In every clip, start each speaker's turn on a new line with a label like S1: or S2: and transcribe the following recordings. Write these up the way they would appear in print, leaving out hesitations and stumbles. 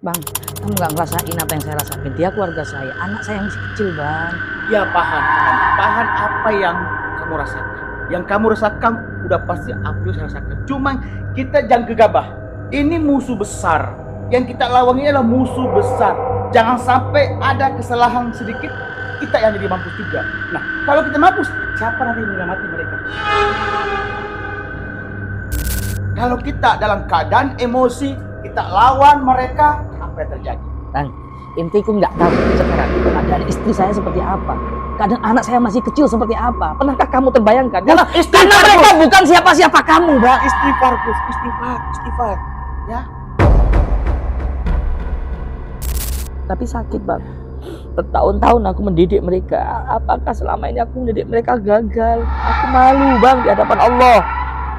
S1: Bang, kamu nggak ngerasain apa yang saya rasain. Dia keluarga saya, anak saya yang masih kecil, Bang.
S2: Ya Pahan apa yang kamu rasakan. Yang kamu rasakan udah pasti apa yang saya rasakan. Cuma kita jangan gegabah. Ini musuh besar. Yang kita lawan ini adalah musuh besar. Jangan sampai ada kesalahan sedikit, kita yang jadi mampus juga. Nah, kalau kita mampus, siapa nanti yang menyelamatkan mereka? Kalau kita dalam keadaan emosi, kita lawan mereka, apa yang terjadi?
S1: Bang, intiku nggak tahu sekarang keadaan istri saya seperti apa. Keadaan anak saya masih kecil seperti apa. Pernahkah kamu terbayangkan? Karena mereka bukan siapa-siapa kamu, Bang.
S2: Istighfar, Gus, istighfar. Ya,
S1: Tapi sakit, Bang. Bertahun-tahun aku mendidik mereka. Apakah selama ini aku mendidik mereka gagal? Aku malu, Bang, di hadapan Allah.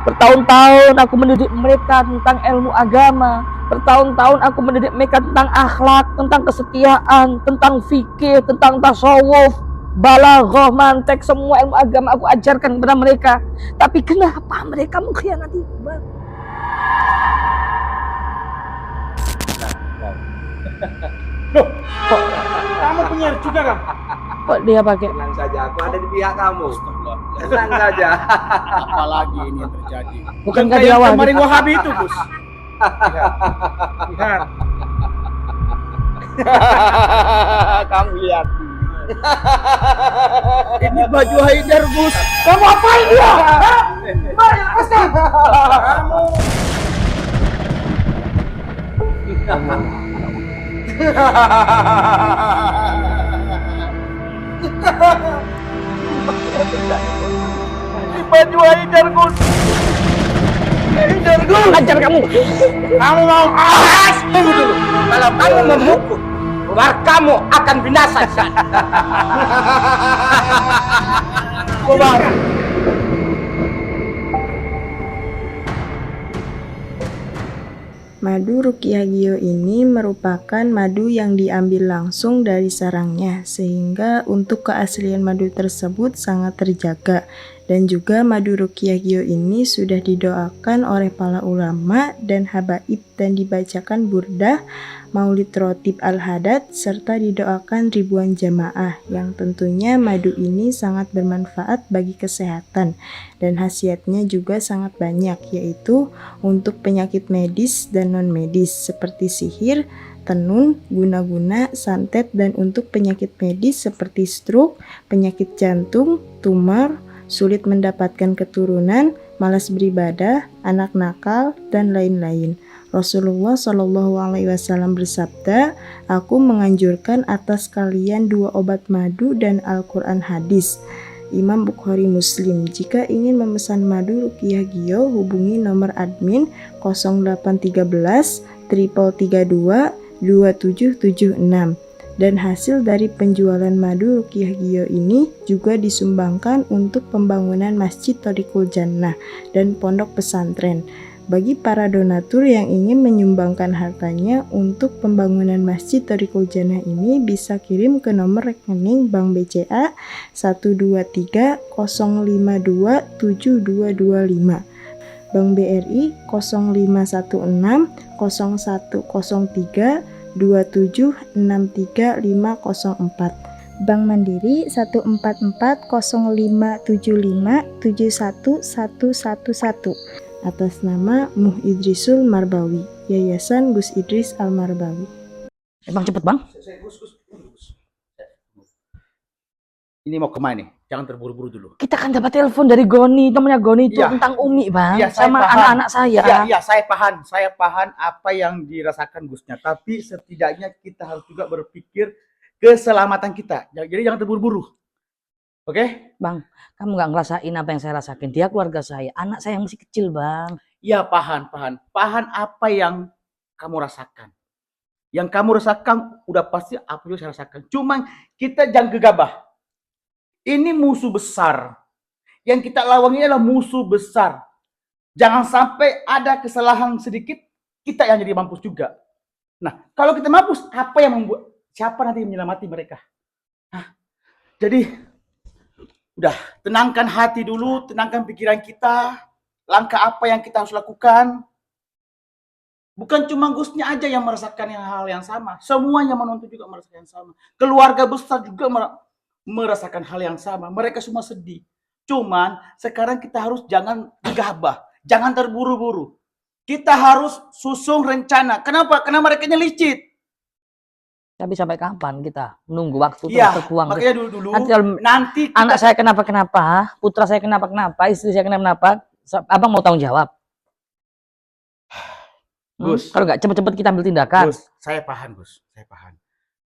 S1: Bertahun-tahun aku mendidik mereka tentang ilmu agama. Bertahun-tahun aku mendidik mereka tentang akhlak, tentang kesetiaan, tentang fikih, tentang tasawuf, balaghah, mantek, semua ilmu agama aku ajarkan kepada mereka. Tapi kenapa mereka mengkhianati, Bang?
S2: loh, kok kamu penyiar juga kan?
S1: Kok dia pakai?
S3: Tenang saja, aku ada di pihak kamu. Tenang saja.
S2: Apalagi ini yang terjadi.
S1: Bukankah
S2: yang
S1: dia
S2: kemarin
S1: Wahabi?
S2: Wahabi itu, Gus. Lihat.
S3: Kamu lihat.
S2: Ini baju Haidar, Gus.
S3: Kamu apain dia?
S2: Mari, pasti. Ini baju Haidar, Gus. Haidar, Gus.
S1: Ajar kamu.
S3: Kamu mau awas? Tunggu dulu. Kalau kamu memukul, keluar kamu akan binasa.
S2: Kobar.
S4: Madu Ruqyah Gio ini merupakan madu yang diambil langsung dari sarangnya, sehingga untuk keaslian madu tersebut sangat terjaga. Dan juga madu Ruqyah Gio ini sudah didoakan oleh para ulama dan habaib dan dibacakan burdah, maulid rotib al-hadad, serta didoakan ribuan jamaah, yang tentunya madu ini sangat bermanfaat bagi kesehatan dan khasiatnya juga sangat banyak, yaitu untuk penyakit medis dan non-medis seperti sihir, tenun, guna-guna, santet, dan untuk penyakit medis seperti stroke, penyakit jantung, tumor, sulit mendapatkan keturunan, malas beribadah, anak nakal, dan lain-lain. Rasulullah Shallallahu Alaihi Wasallam bersabda, "Aku menganjurkan atas kalian 2 obat madu dan Al-Quran hadis." Imam Bukhari Muslim. Jika ingin memesan madu Ruqyah Gio, hubungi nomor admin 0813 332 2776. Dan hasil dari penjualan madu Ruqyah Gio ini juga disumbangkan untuk pembangunan Masjid Thoriqul Jannah dan pondok pesantren. Bagi para donatur yang ingin menyumbangkan hartanya untuk pembangunan Masjid Thoriqul Jannah ini bisa kirim ke nomor rekening Bank BCA 123 052 7225, Bank BRI 0516 0103 2763504, Bank Mandiri 1440575711111, atas nama Muh Idrisul Marbawi, Yayasan Gus Idris Al Marbawi.
S1: Emang cepet, Bang?
S2: Gus. Ini mau kemana nih? Jangan terburu-buru dulu.
S1: Kita kan dapat telepon dari Goni, temannya Goni itu
S2: Iya.
S1: tentang Umi, Bang,
S2: Iya, saya
S1: sama
S2: paham.
S1: anak-anak saya.
S2: Iya, saya paham apa yang dirasakan Gusnya. Tapi setidaknya kita harus juga berpikir keselamatan kita. Jadi jangan terburu-buru. Oke?
S1: Bang, kamu nggak ngerasain apa yang saya rasain. Dia keluarga saya, anak saya yang masih kecil, Bang.
S2: Ya, Pahan apa yang kamu rasakan. Yang kamu rasakan udah pasti apa yang saya rasakan. Cuma kita jangan gegabah. Ini musuh besar. Yang kita lawan ini adalah musuh besar. Jangan sampai ada kesalahan sedikit, kita yang jadi mampus juga. Nah, kalau kita mampus, apa yang membuat, siapa nanti yang menyelamati mereka? Nah, jadi, udah, tenangkan hati dulu, tenangkan pikiran kita, langkah apa yang kita harus lakukan. Bukan cuma Gusnya aja yang merasakan hal yang sama. Semuanya menonton juga merasakan yang sama. Keluarga besar juga merasakan hal yang sama. Mereka semua sedih. Cuman sekarang kita harus jangan gegabah. Jangan terburu-buru. Kita harus susun rencana. Kenapa? Karena mereka licik.
S1: Tapi sampai kapan kita menunggu waktu terus
S2: Iya,
S1: terbuang?
S2: makanya dulu
S1: Nanti kalau
S2: nanti kita,
S1: anak saya kenapa-kenapa, putra saya kenapa-kenapa, istri saya kenapa-kenapa, abang mau tanggung jawab?
S2: Gus.
S1: Kalau nggak cepet-cepet kita ambil tindakan.
S2: Gus, saya paham, Gus. Saya paham.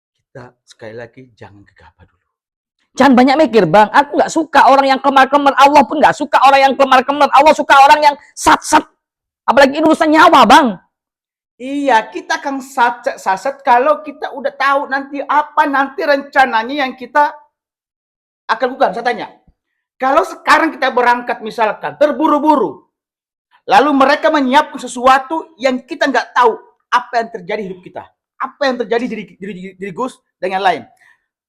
S2: Kita sekali lagi jangan gegabah dulu.
S1: Jangan banyak mikir, Bang. Aku nggak suka orang yang kemar-kemar. Allah pun nggak suka orang yang kemar-kemar. Allah suka orang yang sat-sat. Apalagi ini urusan nyawa, Bang.
S2: Iya, kita akan saset kalau kita udah tahu nanti apa nanti rencananya yang kita akan lakukan. Saya tanya, kalau sekarang kita berangkat misalkan terburu-buru, lalu mereka menyiapkan sesuatu yang kita nggak tahu apa yang terjadi hidup kita, apa yang terjadi diri Gus dan yang lain.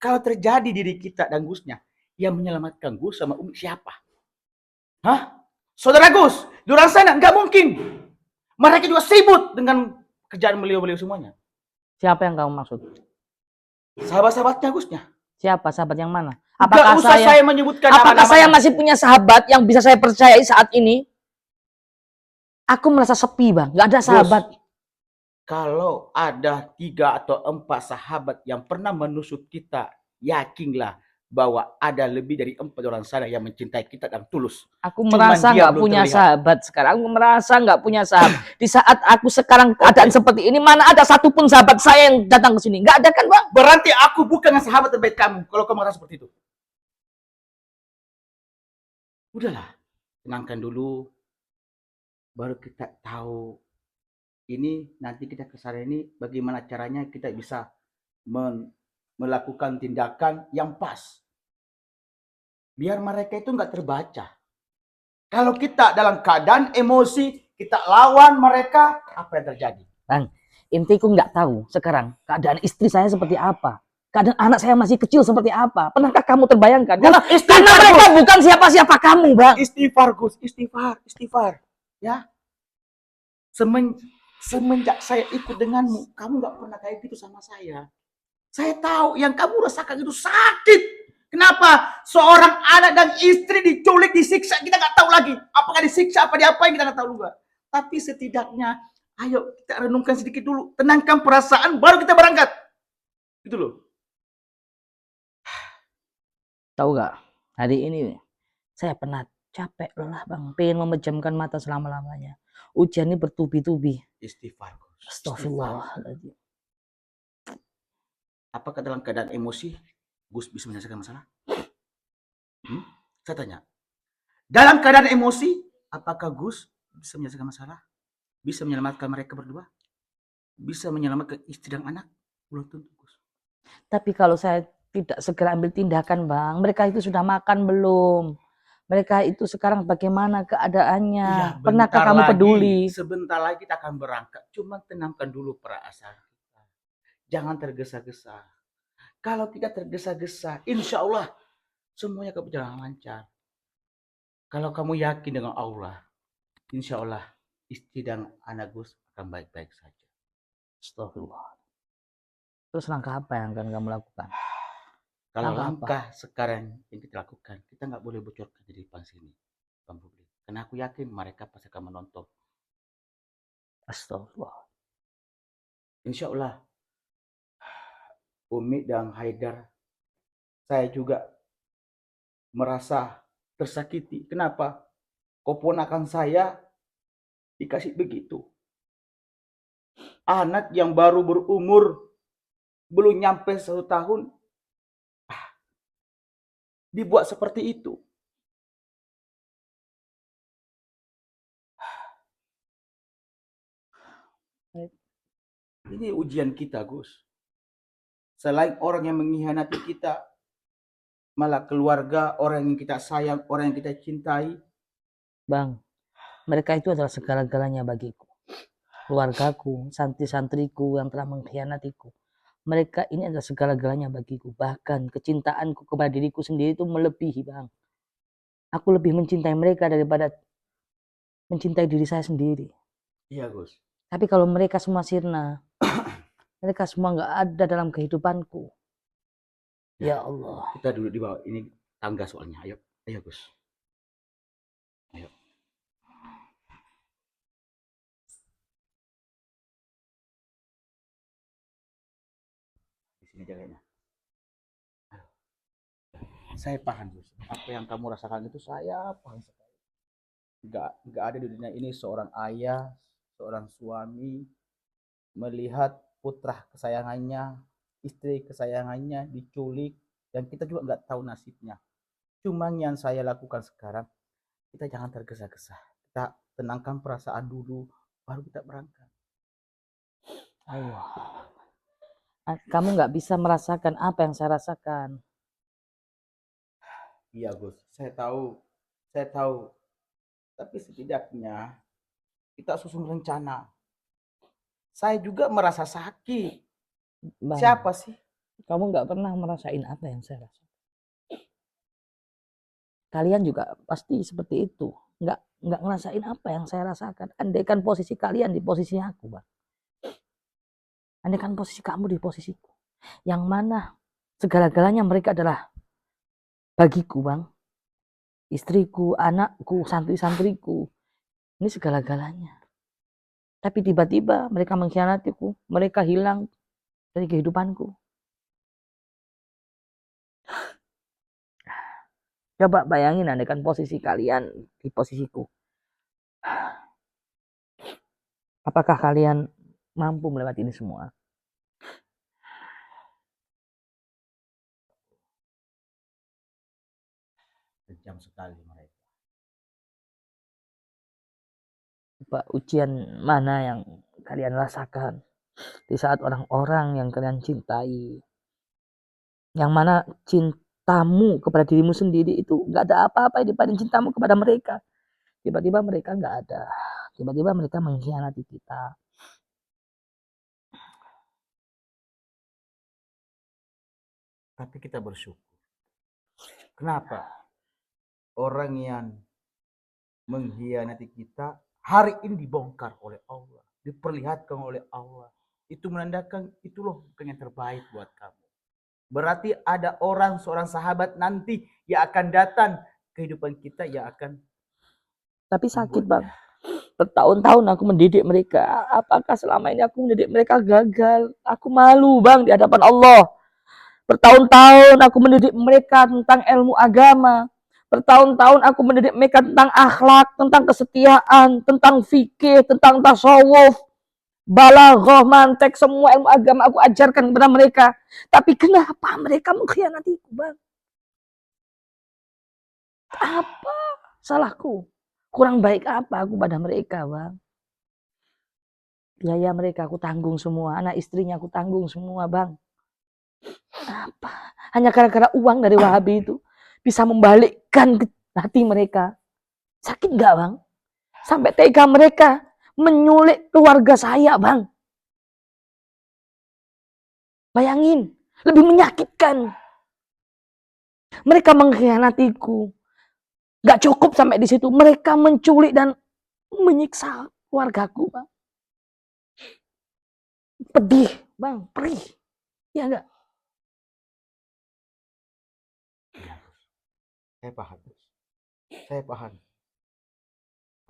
S2: Kalau terjadi diri kita dan Gusnya, yang menyelamatkan Gus sama Umi siapa? Hah? Saudara Gus, di luar sana nggak mungkin. Mereka juga sibuk dengan kerjaan beliau-beliau semuanya.
S1: Siapa yang kamu maksud?
S2: Sahabat-sahabatnya Gusnya.
S1: Siapa sahabat yang mana?
S2: Apakah saya menyebutkan
S1: apakah
S2: nama-namanya?
S1: saya masih punya sahabat yang bisa saya percayai saat ini? Aku merasa sepi, Bang. Nggak ada sahabat.
S2: Gus, kalau ada 3 atau 4 sahabat yang pernah menusuk kita, yakinlah bahwa ada lebih dari 4 orang sana yang mencintai kita dan tulus.
S1: Aku
S2: Cuman
S1: merasa
S2: dia
S1: nggak
S2: belum
S1: punya
S2: terlihat.
S1: sahabat sekarang. Aku merasa nggak punya sahabat. Di saat aku sekarang keadaan seperti ini, mana ada satupun sahabat saya yang datang ke sini? Nggak ada kan, Bang?
S2: Berarti aku bukan sahabat terbaik kamu kalau kamu merasa seperti itu. Udahlah, tenangkan dulu. Baru kita tahu ini nanti kita ke sana ini bagaimana caranya kita bisa melakukan tindakan yang pas. Biar mereka itu nggak terbaca. Kalau kita dalam keadaan emosi, kita lawan mereka, apa yang terjadi?
S1: Bang, intiku nggak tahu sekarang keadaan istri saya seperti apa. Keadaan anak saya masih kecil seperti apa. Pernahkah kamu terbayangkan? Karena mereka bukan siapa-siapa kamu, Bang.
S2: Istighfar, Gus. Istighfar. Ya. Semenjak saya ikut denganmu, kamu nggak pernah kayak gitu sama saya. Saya tahu yang kamu rasakan itu sakit. Kenapa? Seorang anak dan istri diculik, disiksa, kita nggak tahu lagi. Apakah disiksa, apa diapain, kita nggak tahu juga. Tapi setidaknya, ayo kita renungkan sedikit dulu. Tenangkan perasaan, baru kita berangkat. Gitu loh.
S1: Tahu nggak? Hari ini saya penat, capek, lelah, Bang. Pengen memejamkan mata selama-lamanya. Ujian ini bertubi-tubi.
S2: Istighfar, Gus.
S1: Astagfirullahaladzim.
S2: Apakah dalam keadaan emosi, Gus bisa menyelesaikan masalah? Saya tanya. Dalam keadaan emosi, apakah Gus bisa menyelesaikan masalah? Bisa menyelamatkan mereka berdua? Bisa menyelamatkan istri dan anak? Belum tentu, Gus.
S1: Tapi kalau saya tidak segera ambil tindakan, Bang, mereka itu sudah makan belum? Mereka itu sekarang bagaimana keadaannya?
S2: Iya,
S1: Pernahkah kamu peduli?
S2: Sebentar lagi kita akan berangkat. Cuma tenangkan dulu perasaan kita. Jangan tergesa-gesa. Kalau kita tergesa-gesa, insya Allah semuanya akan berjalan lancar. Kalau kamu yakin dengan Allah, insya Allah istri dan anak Gus akan baik-baik saja.
S1: Astagfirullah. Terus langkah apa yang akan kamu lakukan?
S2: Kalau
S1: Langkah
S2: langkah sekarang yang kita lakukan, kita nggak boleh bocorkan di depan sini, depan publik. Karena aku yakin mereka pasti akan menonton.
S1: Astagfirullah.
S2: Insya Allah, Umi dan Haidar, saya juga merasa tersakiti. Kenapa? Keponakan saya dikasih begitu. Anak yang baru berumur belum nyampe 1 tahun dibuat seperti itu. Ini ujian kita, Gus. Selain orang yang mengkhianati kita, malah keluarga, orang yang kita sayang, orang yang kita cintai.
S1: Bang, mereka itu adalah segala-galanya bagiku. Keluargaku, santri-santriku yang telah mengkhianatiku. Mereka ini adalah segala-galanya bagiku. Bahkan kecintaanku kepada diriku sendiri itu melebihi, Bang. Aku lebih mencintai mereka daripada mencintai diri saya sendiri.
S2: Iya, Gus.
S1: Tapi kalau mereka semua sirna, mereka semua nggak ada dalam kehidupanku. Ya Allah.
S2: Kita duduk di bawah ini tangga soalnya. Ayo, ayo Gus. Ayo. Di sini jaganya. Ayo. Saya paham Gus. Apa yang kamu rasakan itu saya paham sekali. Nggak ada di dunia ini seorang ayah, seorang suami melihat putra kesayangannya, istri kesayangannya diculik, dan kita juga nggak tahu nasibnya. Cuma yang saya lakukan sekarang, kita jangan tergesa-gesa. Kita tenangkan perasaan dulu, baru kita berangkat.
S1: Ayo. Kamu nggak bisa merasakan apa yang saya rasakan.
S2: Iya Gus, saya tahu. Tapi setidaknya kita susun rencana. Saya juga merasa sakit.
S1: Bang,
S2: Siapa sih?
S1: kamu nggak pernah merasain apa yang saya rasakan. Kalian juga pasti seperti itu. Nggak ngerasain apa yang saya rasakan. Andaikan posisi kalian di posisi aku, Bang. Andaikan posisi kamu di posisiku. Yang mana segala-galanya mereka adalah bagiku, Bang. Istriku, anakku, santri-santriku. Ini segala-galanya. Tapi tiba-tiba mereka mengkhianatiku. Mereka hilang dari kehidupanku. Coba bayangin andaikan posisi kalian di posisiku. Apakah kalian mampu melewati ini semua?
S2: Kejam sekali mereka.
S1: Coba ujian mana yang kalian rasakan di saat orang-orang yang kalian cintai, yang mana cintamu kepada dirimu sendiri itu nggak ada apa-apa dibanding cintamu kepada mereka. Tiba-tiba mereka nggak ada. Tiba-tiba mereka mengkhianati kita.
S2: Tapi kita bersyukur. Kenapa? Orang yang mengkhianati kita hari ini dibongkar oleh Allah, diperlihatkan oleh Allah. Itu menandakan itu loh bukan yang terbaik buat kamu. Berarti ada seorang sahabat nanti yang akan datang kehidupan kita yang akan.
S1: Tapi sakit, Bang. Bertahun-tahun aku mendidik mereka. Apakah selama ini aku mendidik mereka gagal? Aku malu, Bang, di hadapan Allah. Bertahun-tahun aku mendidik mereka tentang ilmu agama. Bertahun-tahun aku mendidik mereka tentang akhlak, tentang kesetiaan, tentang fikih, tentang tasawuf, balaghah, mantek, semua ilmu agama aku ajarkan kepada mereka. Tapi kenapa mereka mengkhianatiku, Bang? Apa salahku? Kurang baik apa aku pada mereka, Bang? Biaya mereka aku tanggung semua, anak istrinya aku tanggung semua, Bang. Apa? Hanya gara-gara uang dari Wahabi itu bisa membalikkan hati mereka. Sakit gak, Bang? Sampai tega mereka menyulik keluarga saya, Bang. Bayangin, lebih menyakitkan. Mereka mengkhianatiku. Gak cukup sampai di situ. Mereka menculik dan menyiksa keluargaku, Bang. Pedih, Bang. Perih. Ya enggak?
S2: Saya paham. Saya paham.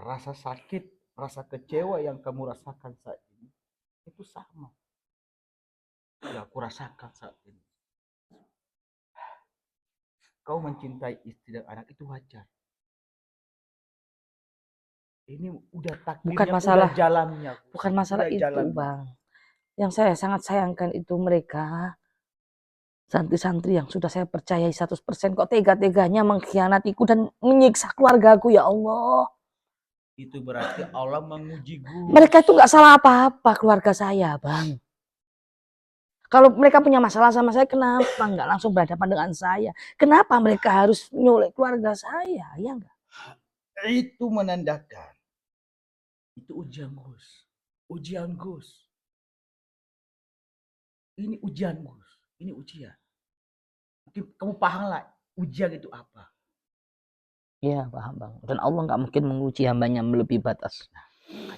S2: Rasa sakit, rasa kecewa yang kamu rasakan saat ini itu sama. Ya, aku rasakan saat ini. Kau mencintai istri dan anak itu wajar. Ini udah takdirnya,
S1: Bukan masalah,
S2: udah jalannya.
S1: bukan masalah
S2: udah
S1: itu,
S2: jalannya.
S1: Bang. Yang saya sangat sayangkan itu mereka santri-santri yang sudah saya percayai 100% kok tega-teganya mengkhianatiku dan menyiksa keluargaku, ya Allah.
S2: Itu berarti Allah menguji Gus.
S1: Mereka itu nggak salah apa-apa keluarga saya, Bang. Kalau mereka punya masalah sama saya, kenapa nggak langsung berhadapan dengan saya? Kenapa mereka harus nyulik keluarga saya? Ya enggak?
S2: Itu menandakan itu ujian Gus. Ujian Gus. Ini ujian Gus. Ini ujian. Mungkin kamu paham lah ujian itu apa.
S1: Iya, paham, Bang. Dan Allah nggak mungkin menguji hambanya melebihi batas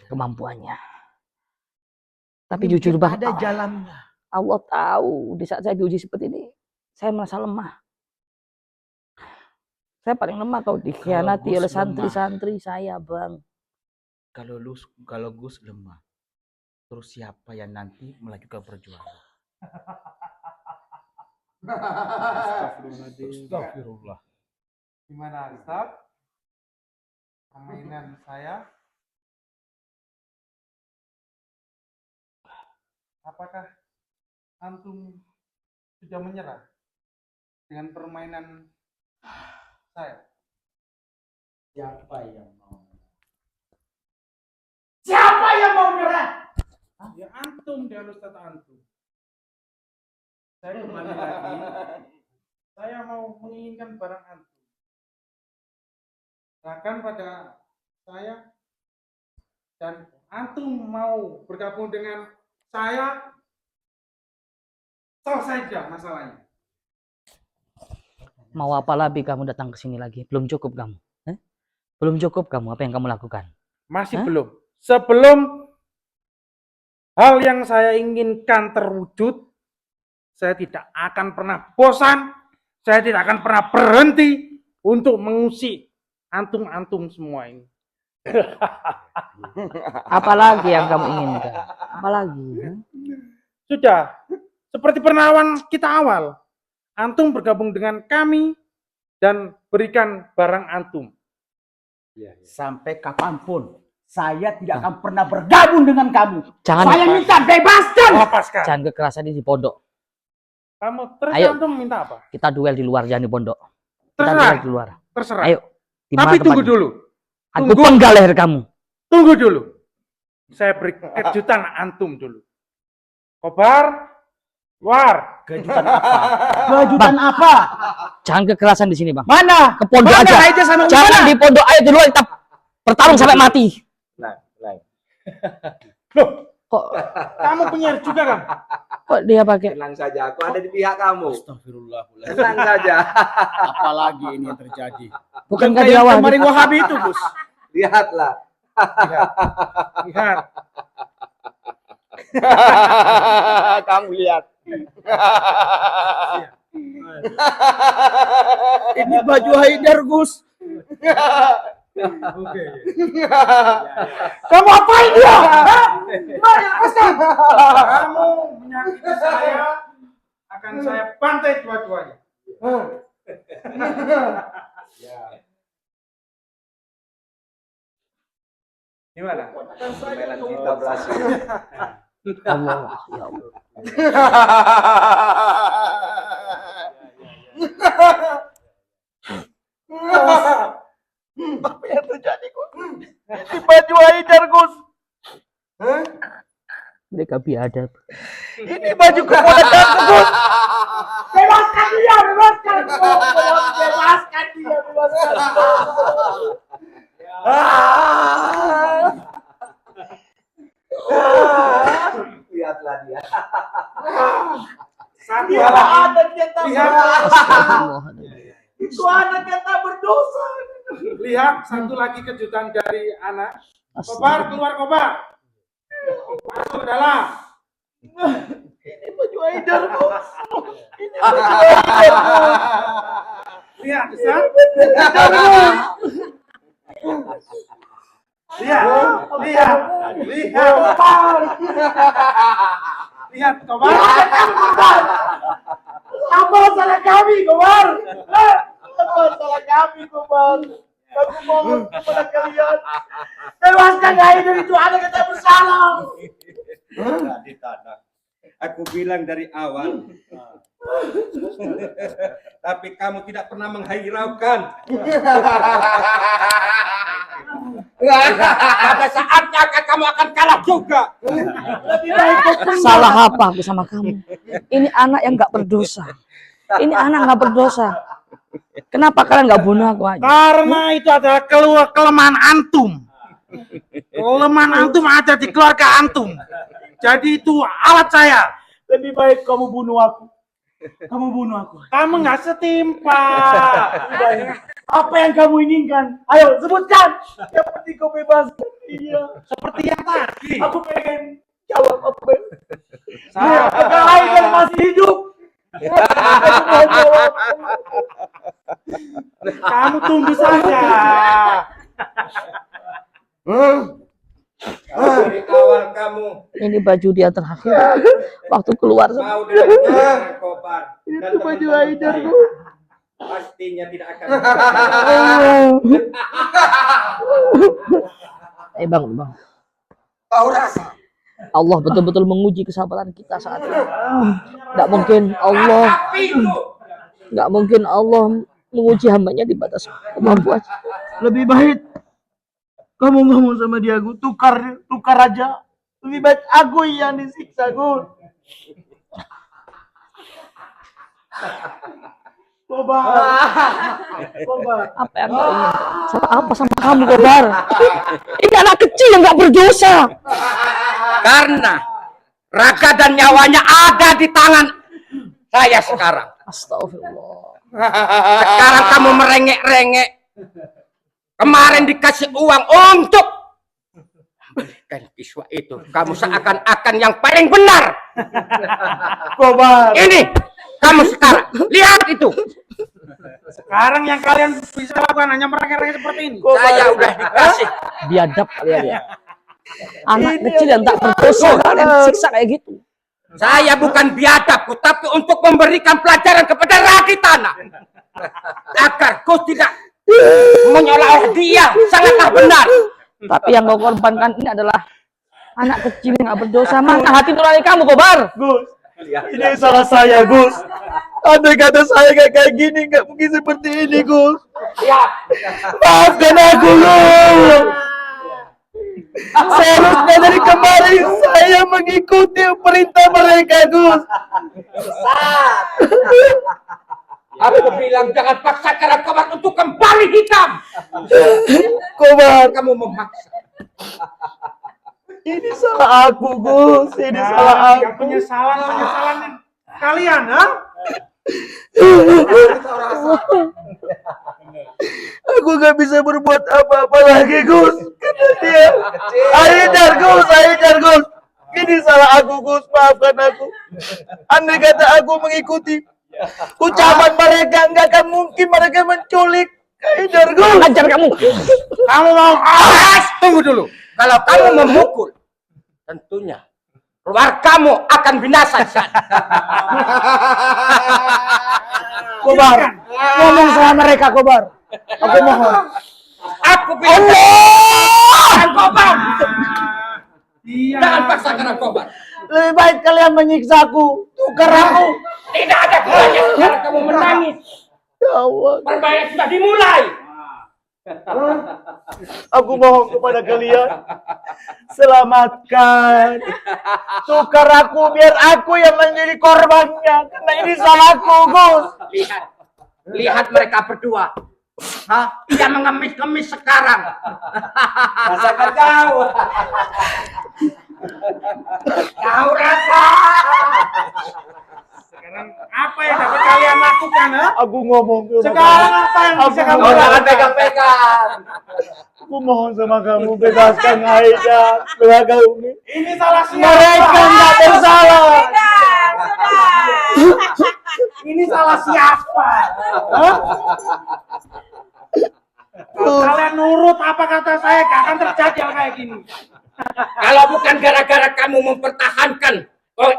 S1: kemampuannya. Tapi
S2: Ini
S1: jujur
S2: mungkin
S1: bang,
S2: ada jalannya.
S1: Allah tahu di saat saya diuji seperti ini, saya merasa lemah. Saya paling lemah kalau dikhianati
S2: Gus
S1: oleh
S2: lemah.
S1: santri-santri saya bang.
S2: Kalau Gus lemah, terus siapa yang nanti melanjutkan perjuangan?
S5: Astagfirullah. Gimana Ustaz? Permainan saya? Apakah antum sudah menyerah dengan permainan saya?
S2: Siapa yang mau?
S3: Siapa yang mau menyerah?
S5: Ya antum dan Ustaz antum. Saya kembali lagi. Saya mau menginginkan barang antum. Serahkan pada saya dan antum mau bergabung dengan saya, selesai saja masalahnya.
S1: Mau apa lagi kamu datang ke sini lagi? Belum cukup kamu? Belum cukup kamu apa yang kamu lakukan?
S5: Masih
S1: Hah?
S5: belum. Sebelum hal yang saya inginkan terwujud, saya tidak akan pernah bosan, saya tidak akan pernah berhenti untuk mengusik antum-antum semua ini.
S1: Apalagi yang kamu inginkan? Apalagi?
S5: Sudah, seperti pernawan kita awal, antum bergabung dengan kami dan berikan barang antum.
S2: Sampai kapanpun saya tidak akan pernah bergabung dengan kamu.
S1: Jangan,
S2: Saya minta bebaskan.
S5: Lepaskan.
S1: jangan kekerasan di pondok.
S5: Kamu terus
S1: Ayo.
S5: antum minta apa?
S1: Kita duel di luar, jangan di pondok. Kita
S5: Terserah.
S1: duel di luar.
S5: Terserah.
S1: Ayo. Di
S5: Tapi
S1: mana
S5: tunggu
S1: tempatnya?
S5: dulu.
S1: Aku
S5: Tunggu.
S1: penggal leher kamu.
S5: Tunggu dulu. Saya beri kejutan antum dulu. Kobar, luar.
S2: Kejutan apa? Kejutan apa?
S1: Jangan kekerasan di sini bang.
S2: Mana?
S1: Ke pondok
S2: Mana
S1: aja.
S2: aja sama
S1: Jangan
S2: mana?
S1: di pondok. Ayo dulu kita bertarung sampai mati.
S5: Loh,
S1: Kok
S5: kamu penyiar juga kan?
S1: kok dia pakai?
S6: Tenang saja, aku ada di pihak kamu.
S2: Astagfirullahaladzim.
S6: Tenang saja.
S2: Apalagi ini yang terjadi?
S1: Bukankah
S2: Kayak
S1: dia Wahabi?
S2: kemarin Wahabi itu, Gus.
S6: Lihatlah.
S5: Lihat.
S6: Kamu lihat.
S2: Ini baju Haidar, Gus.
S5: Oke.
S2: Kamu apain dia?
S5: Kamu menyakiti saya, akan saya bantai dua-duanya.
S6: Gimana? Permainan kita berhasil.
S1: Allah, ya Allah.
S2: Apa yang terjadi, Gus? Ini baju Haidar, Gus.
S1: Mereka biadab.
S2: Ini baju keponakan, Gus.
S3: Bebaskan dia, bebaskan. Bebaskan dia, bebaskan.
S6: Lihatlah dia.
S5: Satu
S3: Dia
S5: lagi.
S3: anak yang tak
S5: Lihat.
S3: berdosa. Itu anak yang tak berdosa.
S5: Lihat satu lagi kejutan dari anak. Kobar, keluar Kobar. Masuk dalam.
S3: Ini baju Haidar, Gus.
S5: Lihat, Ustaz. Lihat, lihat, lihat. Lihat, Kobar.
S3: Apa salah kami, Komar? Apa salah kami, Komar? Aku mohon kepada kalian, bebaskan Haidar, itu anak yang tak bersalah.
S6: Tadi tanah. Aku bilang dari awal. Tapi kamu tidak pernah menghiraukan.
S3: Pada saatnya kamu akan kalah juga. Lebih baik kau pergi.
S1: Salah apa aku sama kamu? Ini anak yang nggak berdosa. Ini anak nggak berdosa. Kenapa kalian nggak bunuh aku aja?
S5: Karena itu adalah kelemahan antum. Kelemahan antum ada di keluarga antum. Jadi itu alat saya.
S3: Lebih baik kamu bunuh aku. Kamu bunuh aku.
S5: Kamu nggak setimpa.
S3: Lebih baik. Apa yang kamu inginkan? Ayo sebutkan. Yang penting kau bebaskan dia.
S5: Seperti yang tadi.
S3: Aku pengen jawab apa?
S5: Saya
S3: Apakah Haidar masih hidup? Aku mohon jawab.
S5: kamu tunggu saja.
S6: Dari awal kamu
S1: Ini baju dia terakhir waktu keluar.
S6: mau dengan Kobar dan
S3: Itu baju Haidar,
S6: teman-teman
S3: Gus.
S6: pastinya tidak akan
S1: Bang. Allah betul-betul menguji kesabaran kita saat ini. Nggak mungkin Allah menguji hambanya di batas kemampuan.
S3: Lebih baik kamu ngomong sama dia, Gus. Tukar aja. Lebih baik aku yang disiksa, Gus. Kobar.
S1: Apa yang kau ingin? Salah apa sama kamu, Kobar? Ini anak kecil yang nggak berdosa.
S7: Karena raga dan nyawanya ada di tangan saya sekarang.
S1: Astagfirullah.
S7: Sekarang kamu merengek-rengek. Kemarin dikasih uang untuk berikan kiswa itu. Kamu seakan-akan yang paling benar.
S3: Kobar.
S7: Ini kamu sekarang lihat itu.
S5: Sekarang yang kalian bisa lakukan hanya merengek-rengek seperti ini.
S7: Saya udah dikasih.
S1: Biadab kalian ya. Anak kecil yang tak berdosa kalian siksa kayak gitu.
S7: Saya bukan biadab, tapi untuk memberikan pelajaran kepada rakyat tanah agar kau tidak menyolah dia sangatlah benar.
S1: Tapi yang kau korbankan ini adalah anak kecil yang nggak berdosa. Mana hati nurani kamu, Kobar?
S3: Gus, ini salah saya, Gus. Andai kata saya kayak gini, nggak mungkin seperti ini, Gus. Maafkan aku, Gus. Seharusnya dari kemarin saya mengikuti perintah mereka, Gus.
S7: Aku bilang jangan paksakan Kobar untuk kembali hitam.
S3: Kobar,
S7: Kamu memaksa.
S3: ini salah aku, Gus. Ini salah
S5: Yang
S3: aku.
S5: penyesalan kalian, ha?
S3: Aku nggak bisa berbuat apa-apa lagi, Gus. Karena dia Haidar, Gus. Ini salah aku, Gus. Maafkan aku. Andai kata aku mengikuti ucapan mereka, nggak akan mungkin mereka menculik Haidar, Gus.
S1: Ajar kamu.
S7: Kamu mau tunggu dulu. Kalau kamu memukul, tentunya keluargamu akan binasa di sana.
S3: Kobar, ngomong sama mereka, Kobar. Aku mohon.
S7: Aku bilang Kobar.
S5: Iya.
S7: Jangan paksakan Kobar.
S3: Lebih baik kalian menyiksa aku. Tukar aku.
S7: Tidak ada gunanya sekarang kamu menangis.
S3: Ya Allah.
S7: Permainan sudah dimulai.
S3: Aku mohon kepada kalian, selamatkan. Tukar aku biar aku yang menjadi korbannya. Karena ini salahku, Gus.
S7: Lihat mereka berdua. Hah? Dia mengemis-kemis sekarang.
S6: rasakan kau.
S7: Kau rasa.
S5: Sekarang apa yang dapat kalian lakukan, ha?
S3: Aku ngomong ke
S5: Sekarang apa yang bisa kamu
S6: Kau jangan
S5: lakukan?
S6: pegang-pegang.
S3: Aku mohon sama kamu, bebaskan Haidar. Bebaskan Umi.
S5: Ini salah siapa?
S3: Mereka nggak bersalah.
S5: Ini salah siapa? Hah? Kalau kalian nurut apa kata saya, gak akan terjadi hal kayak gini.
S7: Kalau bukan gara-gara kamu mempertahankan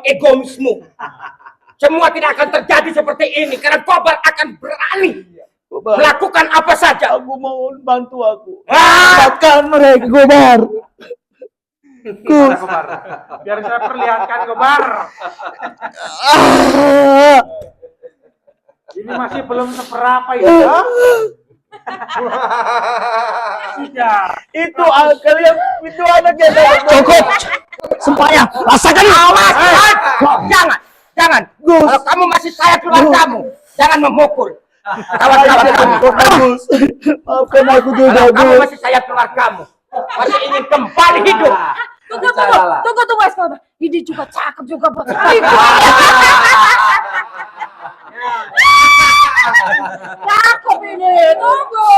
S7: egoismu, semua tidak akan terjadi seperti ini. Karena Kobar akan berani
S3: Kobar,
S7: melakukan apa saja.
S3: aku mohon bantu aku.
S7: Ah!
S3: Selamatkan mereka, Kobar.
S5: Gus, biar saya perlihatkan Kobar. Ini masih belum seberapa ini, ha? Sudah.
S3: Itu kalian, itu anaknya.
S1: Cukup. Semuanya rasakan.
S7: Awas! Jangan. Kalau kamu masih sayang keluargamu, jangan memukul kawan-kawan kamu.
S3: Gus, maafkan aku juga,
S7: Kalau kamu
S3: Gus.
S7: masih sayang keluargamu, masih ingin kembali hidup,
S8: Tunggu, Escobar. Ini juga cakep juga, Bos. Cakep ini, tunggu.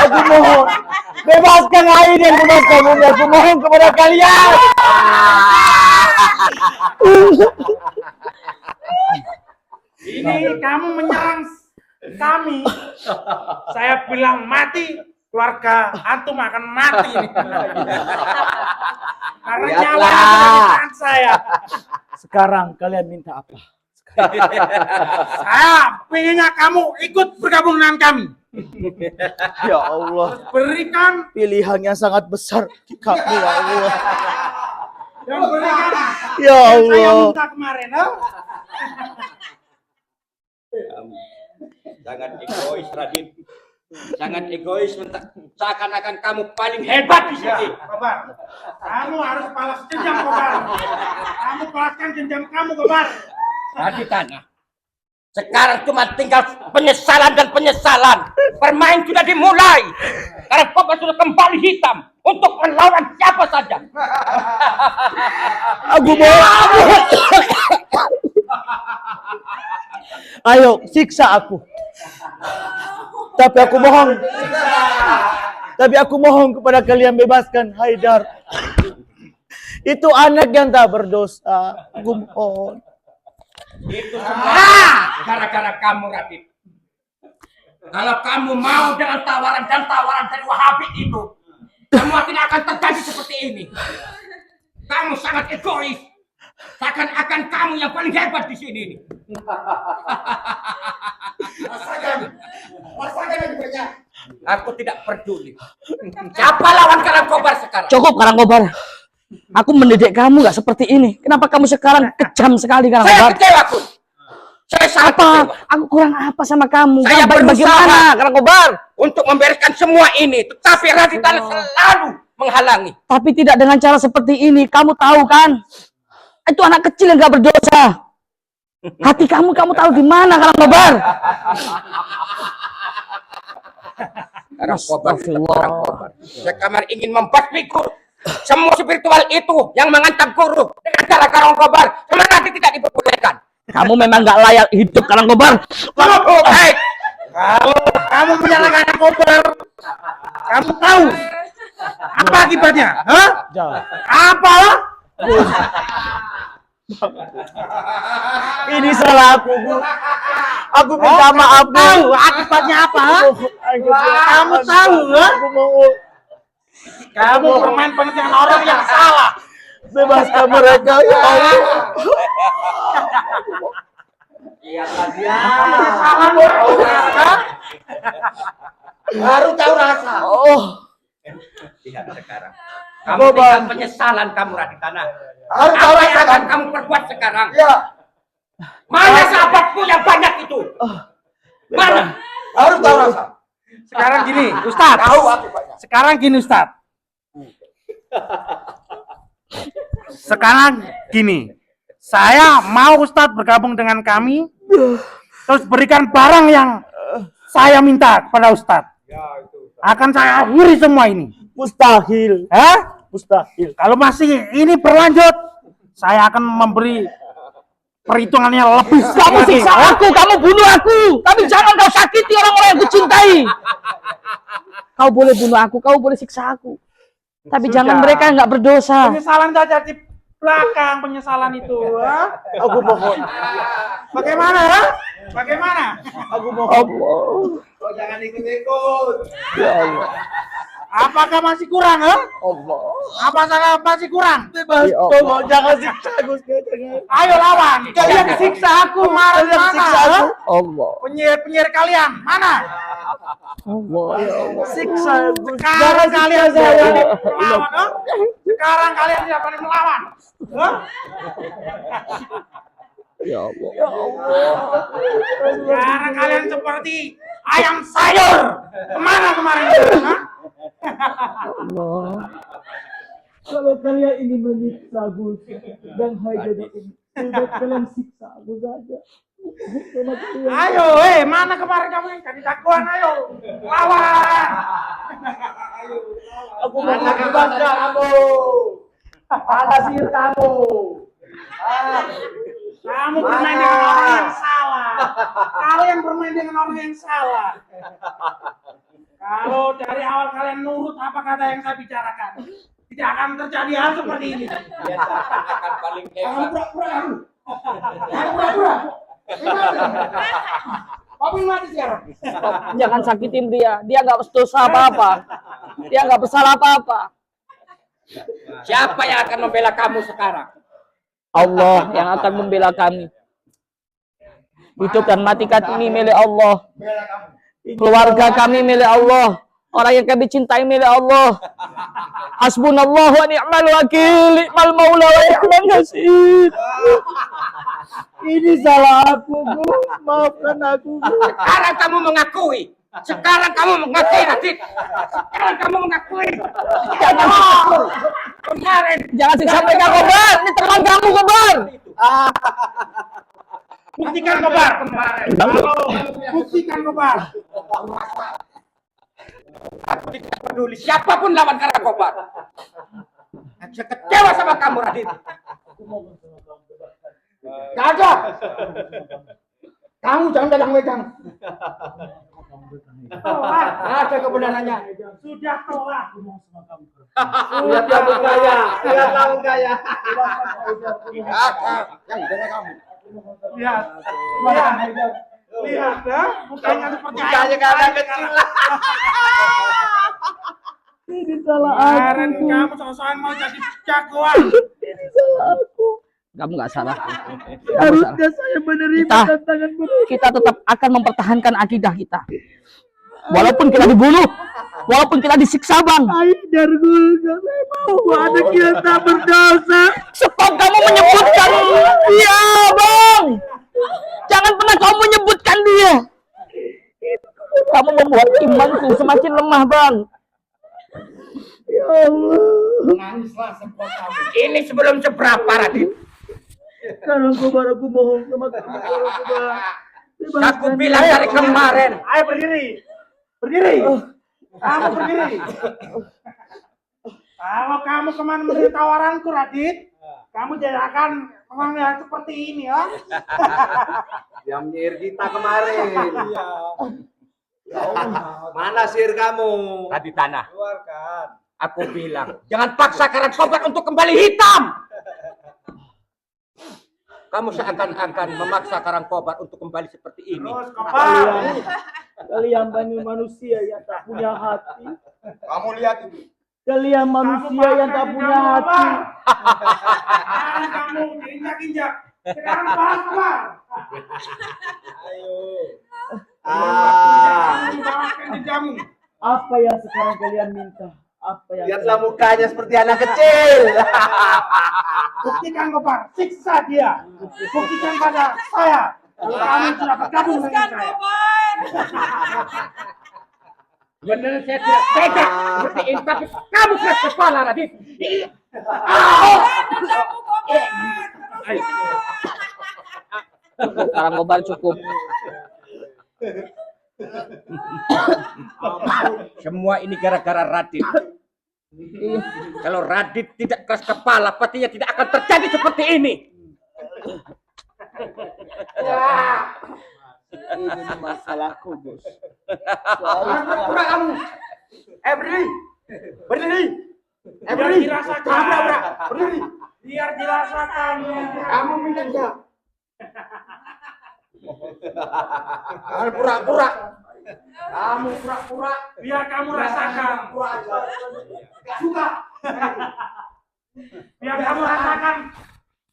S3: Aku mohon, bebaskan Haidar, bebaskan Umi. Aku mohon kepada kalian.
S5: Ini kamu menyerang kami. Saya bilang mati, keluarga antum akan mati. Karena nyawa ada di tangan saya.
S3: Sekarang kalian minta apa?
S5: Saya pengennya kamu ikut bergabung dengan kami.
S3: Ya Allah,
S5: Berikan
S3: pilihan yang sangat besar kami, ya Allah.
S5: dan berikan
S3: Ya
S5: yang saya
S3: Allah.
S5: minta kemarin. Oh?
S7: Jangan egois, Radit. Jangan egois, seakan-akan kamu paling hebat di sini.
S5: Kobar, kamu harus balas dendam, Kobar. Kamu balaskan dendam kamu, Kobar.
S7: Radit Tanah. Sekarang cuma tinggal penyesalan dan penyesalan. Permain sudah dimulai. Karena Kobar sudah kembali hitam untuk melawan siapa saja.
S3: Aku mau. Ayo, siksa aku. Tapi aku mohon kepada kalian bebaskan Haidar. Itu anak yang tak berdosa. Aku mohon.
S7: Itu semua gara-gara kamu, Radit. Kalau kamu mau dengan tawaran dari Wahabi itu, semua tidak akan terjadi seperti ini. Kamu sangat egois. Seakan-akan kamu yang paling hebat di sini. Rasakan akibatnya. Aku tidak peduli. Siapa lawan Karangkobar sekarang?
S1: Cukup Karangkobar. Aku mendidik kamu gak seperti ini. Kenapa kamu sekarang kejam sekali
S7: Saya
S1: Karangkobar?
S7: kecewa, Kun. Saya sangat kecewa.
S1: Aku kurang apa sama kamu?
S7: Saya
S1: Kamu bagaimana
S7: berusaha
S1: Karangkobar?
S7: untuk membereskan semua ini, tetapi Radit Tanah selalu menghalangi.
S1: Tapi tidak dengan cara seperti ini. Kamu tahu kan? Itu anak kecil yang gak berdosa. Hati kamu tahu di mana Karangkobar?
S7: Karangkobar. Sekamar ingin membasmiku semua spiritual itu yang mengancam guru dengan cara Karangkobar. Cuma nanti tidak diperbolehkan.
S1: Kamu memang gak layak hidup Karangkobar.
S7: Baik.
S5: Kalau kamu menyalahkan Kobar, kamu tahu apa akibatnya? Hah?
S3: Jangan.
S5: Apa?
S3: Ini salah aku, Bu. Aku minta maaf, Bu.
S5: Tahu akibatnya apa? Hah? Kamu tahu, ha?
S3: Aku mau
S5: Kamu bermain dengan orang yang salah.
S3: bebaskan mereka, ya Allah.
S7: Baru tahu rasa.
S3: Oh,
S7: Lihat sekarang. Kamu tinggal penyesalan kamu, Radit Tanah.
S3: Harus tahu
S7: Apa yang
S3: rasa,
S7: akan kamu perbuat sekarang?
S3: ya.
S7: Mana sahabatku yang banyak itu? Mana?
S3: Harus tahu rasa.
S5: Sekarang gini, Ustaz. Sekarang gini, Ustaz. Sekarang gini. Saya mau Ustaz bergabung dengan kami. Terus berikan barang yang saya minta kepada Ustaz. Akan saya akhiri semua ini.
S3: Mustahil.
S5: Hah?
S3: Mustahil.
S5: Kalau masih ini berlanjut, saya akan memberi perhitungannya lebih
S1: Kamu siksa aku, kamu bunuh aku. Tapi jangan kau sakiti orang-orang yang kucintai. Kau boleh bunuh aku, kau boleh siksa aku. Tapi
S5: Sudah.
S1: jangan mereka yang gak berdosa.
S5: Penyesalan saja di belakang penyesalan itu. Ha?
S3: Aku mohon.
S5: Bagaimana? Ha? Bagaimana?
S3: Aku mohon.
S6: Oh, jangan ikut-ikut.
S3: Ya Allah.
S5: Apakah masih kurang? Ha?
S3: Allah.
S5: Apakah masih kurang?
S3: Bebas,
S1: Ya Allah.
S3: tolong jangan siksa aku, jangan.
S5: Ayo lawan. Kalian siksa aku. Marah
S3: Kalian
S5: mana?
S3: siksa
S5: Ha?
S3: aku.
S1: Allah.
S5: Penyiar kalian mana?
S1: Allah. Ya Allah.
S3: Siksa aku.
S5: Sekarang
S3: Jangan
S5: kalian
S3: siksa
S5: tidak
S3: saya.
S5: berani melawan. Ha? Sekarang kalian tidak berani melawan. Ha?
S1: Ya Allah.
S5: Sekarang kalian seperti ayam sayur. Kemana kemarin? Ha?
S1: Allah.
S3: Kalau kalian ingin menyiksa Gus dan Haidar ini, sudah kalian siksa aku saja. Sama kalian.
S5: Ayo, mana kemarin kamu yang jadi jagoan? Ayo, lawan.
S3: Aku mau bebaskan kamu. Mana sihir kamu?
S5: Kamu bermain dengan orang yang salah. Kalian bermain dengan orang yang salah. Kalau dari awal kalian nurut apa kata yang saya bicarakan, tidak akan terjadi hal seperti ini.
S7: Dia akan paling hebat.
S5: Kamu mati sekarang.
S1: Jangan sakitin dia. Dia nggak berdosa apa-apa. Dia nggak bersalah apa-apa.
S7: Siapa yang akan membela kamu sekarang?
S1: Allah yang akan membela kami. Hidup dan mati kami milik Allah. Keluarga kami milik Allah. Orang yang kami cintai milik Allah. Hasbunallah wa ni'mal wakil, ni'mal maula wa ni'mal nasir.
S3: Ini salah aku, Gus. Maafkan aku, Gus.
S7: Sekarang kamu mengakui. Sekarang kamu mengakui, Radit. Sekarang kamu mengakui.
S1: Jangan
S7: Kemarin.
S1: jangan siksa mereka, Kobar. Ini teman kamu, Kobar.
S5: Buktikan Kobar. Buktikan Kobar.
S7: Aku tidak peduli siapapun lawan Kara Kobar. Aku bisa kecewa sama kamu, Radit.
S5: Gak ada. Kamu jangan pegang-pegang.
S7: Ada kebenarannya.
S5: Sudah tolak.
S3: Lihat kamu kaya. Lihat kamu kaya.
S5: Lihat. Lihat ya. Mukanya seperti
S3: Mukanya kayak anak kecil.
S1: Ini salah
S5: kemarin
S1: aku.
S5: kamu sosokan mau jadi jagoan.
S1: Ini salah aku. Kamu nggak salah.
S3: Harusnya saya menerima
S1: Kita-
S3: tantangan mereka.
S1: Kita tetap akan mempertahankan akidah kita. Walaupun kita dibunuh, walaupun kita disiksa, Bang.
S3: Haidar, Gus. Gak saya mau. Anak yang tak berdosa.
S1: Sebab kamu menyebutkan dia, Bang. Jangan pernah kamu menyebutkan dia. Kamu membuat imanku semakin lemah, Bang.
S3: Ya Allah.
S7: Mengangislah sekuat kamu. Ini sebelum seberapa, Radit.
S3: Sekarang Kobar, aku mohon sama kamu. Sekarang Kobar.
S7: Aku bilang dari kemarin.
S5: Ayo berdiri. Berdiri. Kamu berdiri. Kalau kamu kemana menerima tawaranku, Radit, kamu tidak akan melihat seperti ini, ya.
S3: Yang nyihir kita kemarin. Mana sihir kamu?
S7: Radit Tanah.
S3: Keluarkan.
S7: Aku bilang, jangan paksa Kara Kobar untuk kembali hitam. Kamu seakan-akan memaksa Karang Kobar untuk kembali seperti ini.
S5: Terus Kobar.
S3: Kalian banyak manusia yang tak punya hati.
S6: Kamu lihat itu.
S3: Kalian manusia yang tak punya hati.
S5: Sekarang kamu injak-injak. Sekarang bahas Kobar. Kamu bawakan jenjamu.
S3: Apa yang sekarang kalian minta? Apa yang
S6: Lihatlah mukanya seperti anak kecil.
S5: Buktikan Kobar, siksa dia. Buktikan pada saya. Kalau kamu sudah bergabung dengan saya.
S7: Benar saya tidak tega seperti ini, tapi kamu keras kepala, Radit.
S1: Karang Kobar cukup.
S7: Semua ini gara-gara Radit. Kalau Radit tidak keras kepala, pastinya tidak akan terjadi seperti ini.
S3: ini masalahku, Bos.
S7: Pura kamu.
S3: Berdiri. Berdiri.
S5: Biar dirasakan.
S3: Berdiri.
S5: Biar dirasakan.
S3: Kamu minta.
S7: Jangan pura-pura. Kamu pura-pura.
S5: Biar kamu rasakan.
S3: Suka.
S5: Biar kamu rasakan.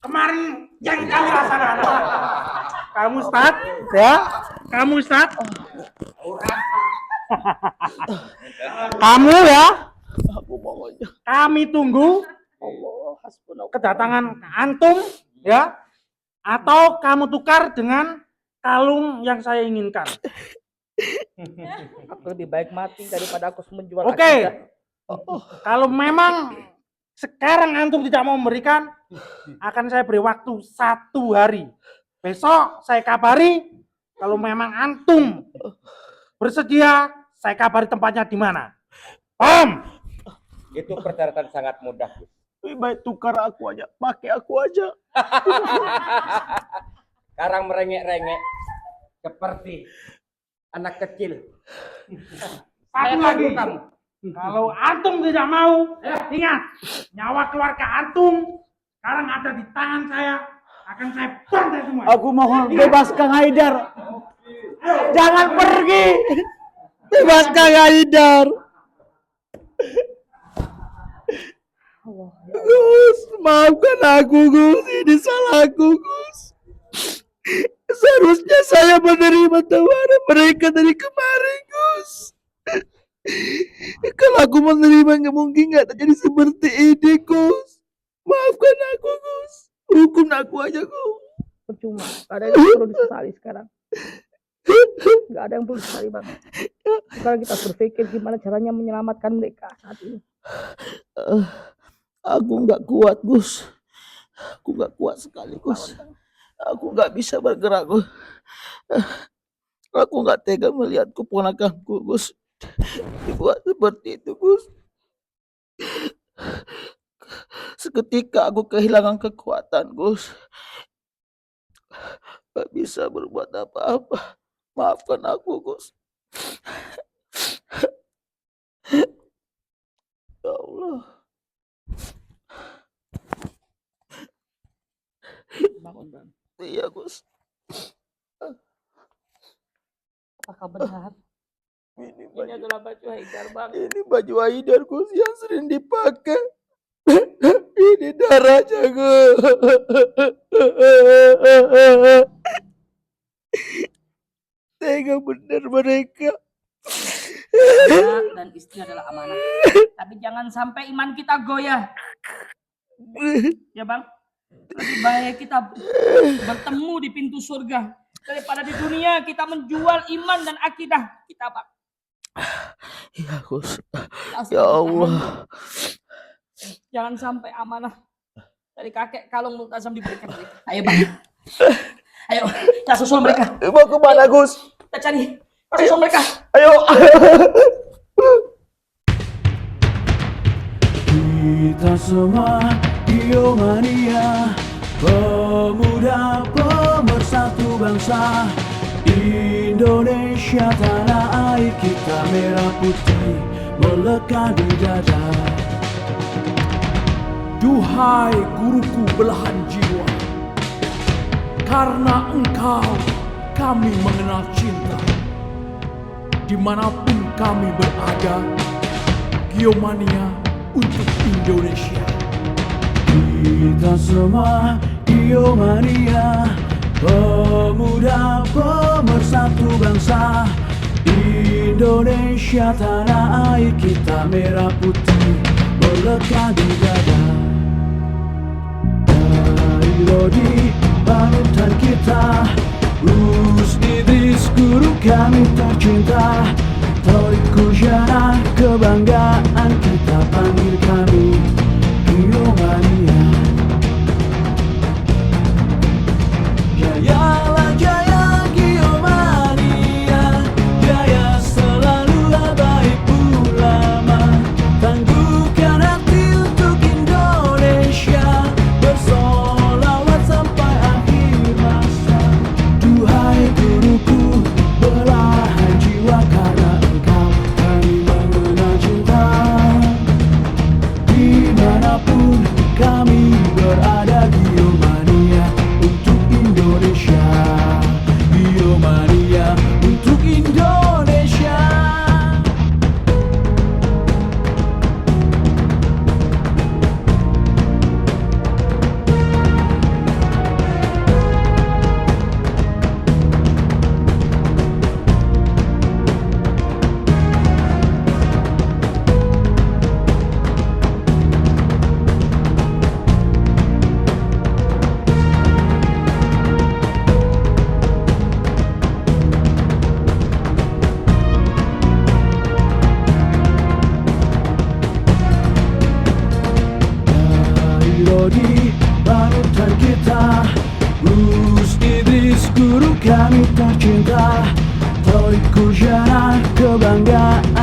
S5: Kemarin yang kamu rasakan. Kamu start, ya? Kamu start. Kamu ya? Kami tunggu kedatangan antum, ya? Atau kamu tukar dengan kalung yang saya inginkan.
S1: Aku lebih baik mati daripada aku menjual
S5: Oke.
S1: akidah.
S5: Kalau memang sekarang antum tidak mau memberikan, akan saya beri waktu 1 hari. Besok saya kabari. Kalau memang antum bersedia, saya kabari tempatnya di mana. Paham?
S7: Itu persyaratan sangat mudah.
S3: Lebih baik tukar aku aja. Pakai aku aja.
S7: Sekarang merengek-rengek seperti anak kecil.
S5: Satu lagi.
S7: Kamu.
S5: Kalau antum tidak mau, ingat, nyawa keluarga antum sekarang ada di tangan saya. Akan saya bantai semua.
S2: Aku mohon bebaskan Haidar. Jangan pergi.
S3: Bebaskan Haidar. Gus, maafkan aku Gus, ini salahku Gus. Seharusnya saya menerima tawaran mereka dari kemarin Gus. Kalau aku menerima nggak mungkin nggak terjadi seperti ini Gus. Maafkan aku Gus. Hukum aku aja Gus.
S1: Percuma, gak ada yang perlu disesali sekarang. Gak ada yang perlu disesali bang. Sekarang kita berpikir gimana caranya menyelamatkan mereka saat ini.
S3: Aku nggak kuat Gus. Aku nggak kuat sekali Gus. Aku nggak bisa bergerak Gus. Aku nggak tega melihat keponakanku Gus dibuat seperti itu Gus. Seketika aku kehilangan kekuatan Gus. Gak bisa berbuat apa-apa. Maafkan aku Gus. Ya Allah.
S1: Bangun bang.
S3: Iya Gus.
S1: Apakah benar?
S3: Ini
S1: Ini adalah baju Haidar bang.
S3: Ini baju Haidar Gus yang sering dipakai. Ini darahnya Gus. Tega bener mereka.
S1: Anak dan istri adalah amanah. Tapi jangan sampai iman kita goyah. Ya bang. Lebih baik kita bertemu di pintu surga daripada di dunia kita menjual iman dan akidah kita bang.
S3: Ya Gus. Ya Allah.
S1: Jangan sampai amanah dari kakek kalung Multazam diberikan mereka. Ayo bang. Ayo kita susul mereka.
S3: Mau kemana Gus?
S1: Kita cari. Kita susul mereka.
S3: Ayo.
S9: Kita semua Biomania, pemuda pemersatu bangsa. Indonesia tanah air kita, merah putih melekat di dada. Duhai guruku belahan jiwa, karena engkau kami mengenal cinta. Dimanapun kami berada, Biomania untuk Indonesia. Kita semua Biomania, pemuda pemersatu bangsa. Indonesia tanah air kita, merah putih melekat di dada. Dari Lodi panutan kita, Gus Idris guru kami tercinta. Torik Kujana kebanggaan kita, panggil kami Biomania. Jayalah jaya Biomania, jaya selalulah baik ulama. Tangguhkan hati untuk Indonesia, bersolawat sampai akhir masa. Duhai guruku belahan jiwa, karena engkau kami mengenal cinta. Dimanapun kami berada, Biomania untuk Indonesia. Biomania untuk Indonesia. Lodi panutan kita, Gus Idris guru kami tercinta. Torik Kujana kebanggaan